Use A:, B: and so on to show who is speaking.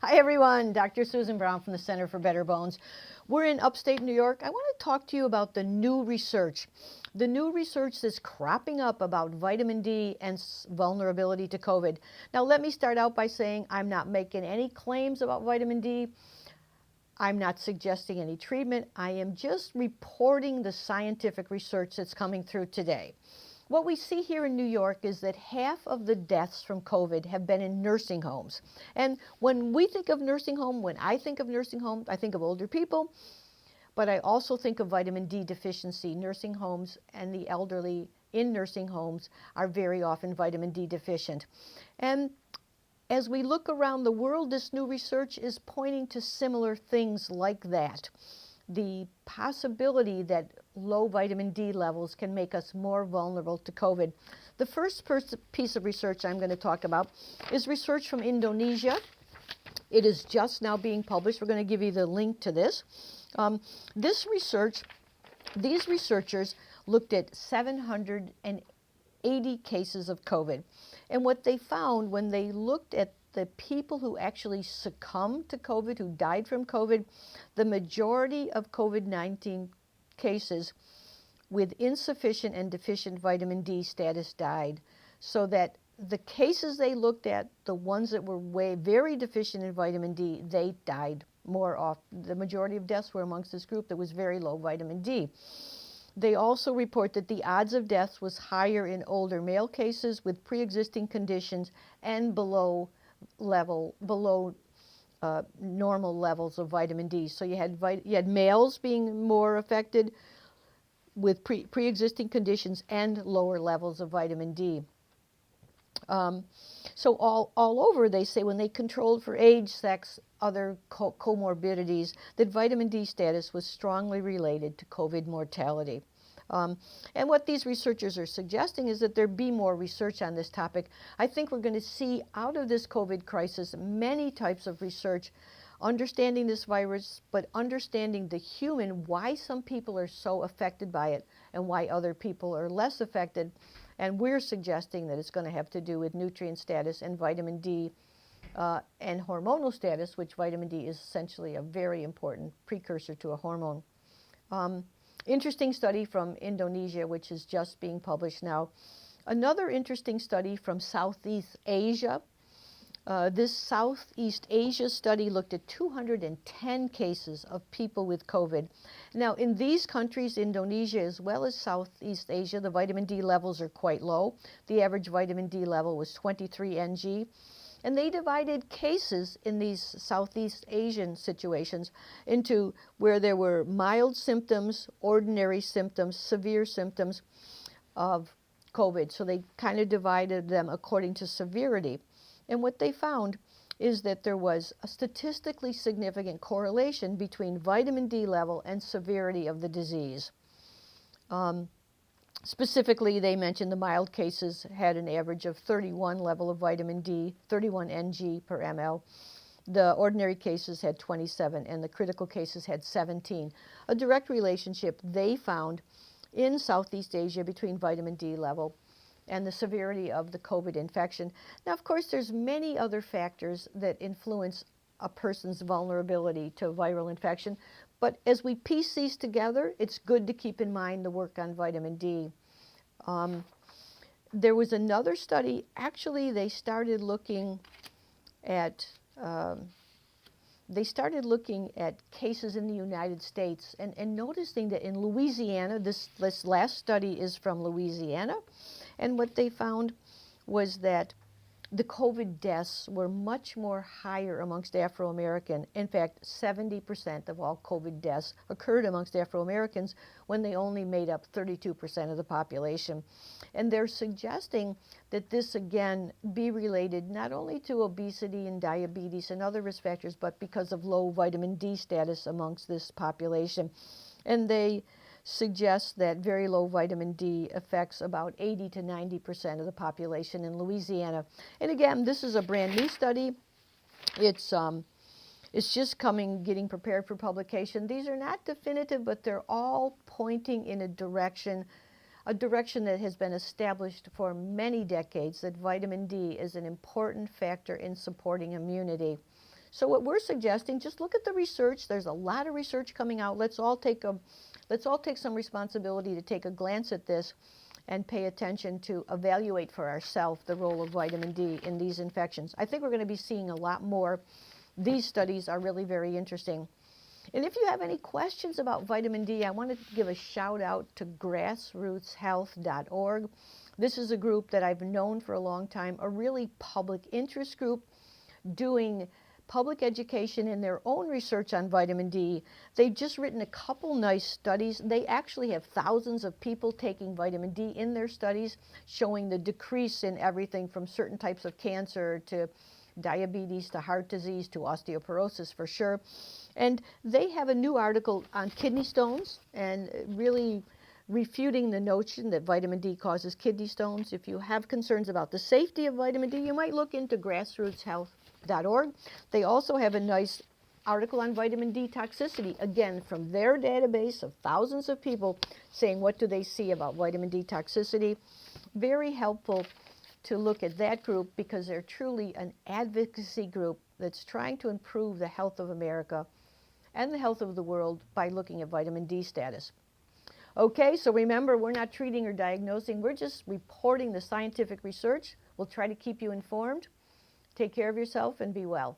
A: Hi everyone, Dr. Susan Brown from the Center for Better Bones. We're in upstate New York. I want to talk to you about the new research. The new research that's cropping up about vitamin D and vulnerability to COVID. Now let me start out by saying I'm not making any claims about vitamin D. I'm not suggesting any treatment. I am just reporting the scientific research that's coming through today. What we see here in New York is that half of the deaths from COVID have been in nursing homes. And when we think of nursing home, when I think of nursing homes, I think of older people, but I also think of vitamin D deficiency. Nursing homes and the elderly in nursing homes are very often vitamin D deficient. And as we look around the world, this new research is pointing to similar things like that. The possibility that low vitamin D levels can make us more vulnerable to COVID. The first piece of research I'm going to talk about is research from Indonesia. It is just now being published. We're going to give you the link to this. These researchers looked at 780 cases of COVID. And what they found when they looked at the people who actually succumbed to COVID, who died from COVID, the majority of COVID-19 cases with insufficient and deficient vitamin D status died. So that the cases they looked at, the ones that were very deficient in vitamin D, they died more often. The majority of deaths were amongst this group that was very low vitamin D. They also report that the odds of death was higher in older male cases with pre-existing conditions and below normal levels of vitamin D. So you had males being more affected with pre-existing conditions and lower levels of vitamin D. So all over, they say when they controlled for age, sex, other comorbidities, that vitamin D status was strongly related to COVID mortality. And what these researchers are suggesting is that there be more research on this topic. I think we're going to see out of this COVID crisis many types of research, understanding this virus, but understanding the human, why some people are so affected by it and why other people are less affected. And we're suggesting that it's going to have to do with nutrient status and vitamin D and hormonal status, which vitamin D is essentially a very important precursor to a hormone. Interesting study from Indonesia, which is just being published now. Another interesting study from Southeast Asia. This Southeast Asia study looked at 210 cases of people with COVID. Now, in these countries, Indonesia as well as Southeast Asia, the vitamin D levels are quite low. The average vitamin D level was 23 Ng. And they divided cases in these Southeast Asian situations into where there were mild symptoms, ordinary symptoms, severe symptoms of COVID. So they kind of divided them according to severity. And what they found is that there was a statistically significant correlation between vitamin D level and severity of the disease. Specifically, they mentioned the mild cases had an average of 31 level of vitamin D, 31 Ng per ml. The ordinary cases had 27, and the critical cases had 17. A direct relationship they found in Southeast Asia between vitamin D level and the severity of the COVID infection. Now, of course, there's many other factors that influence a person's vulnerability to viral infection. But as we piece these together, it's good to keep in mind the work on vitamin D. There was another study. Actually, they started looking at cases in the United States and noticing that in Louisiana, this last study is from Louisiana, and what they found was that the COVID deaths were much more higher amongst Afro-American. In fact, 70% of all COVID deaths occurred amongst Afro-Americans when they only made up 32% of the population. And they're suggesting that this, again, be related not only to obesity and diabetes and other risk factors, but because of low vitamin D status amongst this population. And they suggest that very low vitamin D affects about 80 to 90% of the population in Louisiana. And again, this is a brand new study. It's just getting prepared for publication. These are not definitive, but they're all pointing in a direction that has been established for many decades, that vitamin D is an important factor in supporting immunity. So what we're suggesting, just look at the research. There's a lot of research coming out. Let's all take some responsibility to take a glance at this and pay attention to evaluate for ourselves the role of vitamin D in these infections. I think we're going to be seeing a lot more. These studies are really very interesting. And if you have any questions about vitamin D, I want to give a shout out to grassrootshealth.org. This is a group that I've known for a long time, a really public interest group doing public education in their own research on vitamin D. They've just written a couple nice studies. They actually have thousands of people taking vitamin D in their studies, showing the decrease in everything from certain types of cancer to diabetes to heart disease to osteoporosis for sure. And they have a new article on kidney stones and really refuting the notion that vitamin D causes kidney stones. If you have concerns about the safety of vitamin D, you might look into grassrootshealth.org. They also have a nice article on vitamin D toxicity, again, from their database of thousands of people saying what do they see about vitamin D toxicity. Very helpful to look at that group because they're truly an advocacy group that's trying to improve the health of America and the health of the world by looking at vitamin D status. Okay, so remember, we're not treating or diagnosing, we're just reporting the scientific research. We'll try to keep you informed. Take care of yourself and be well.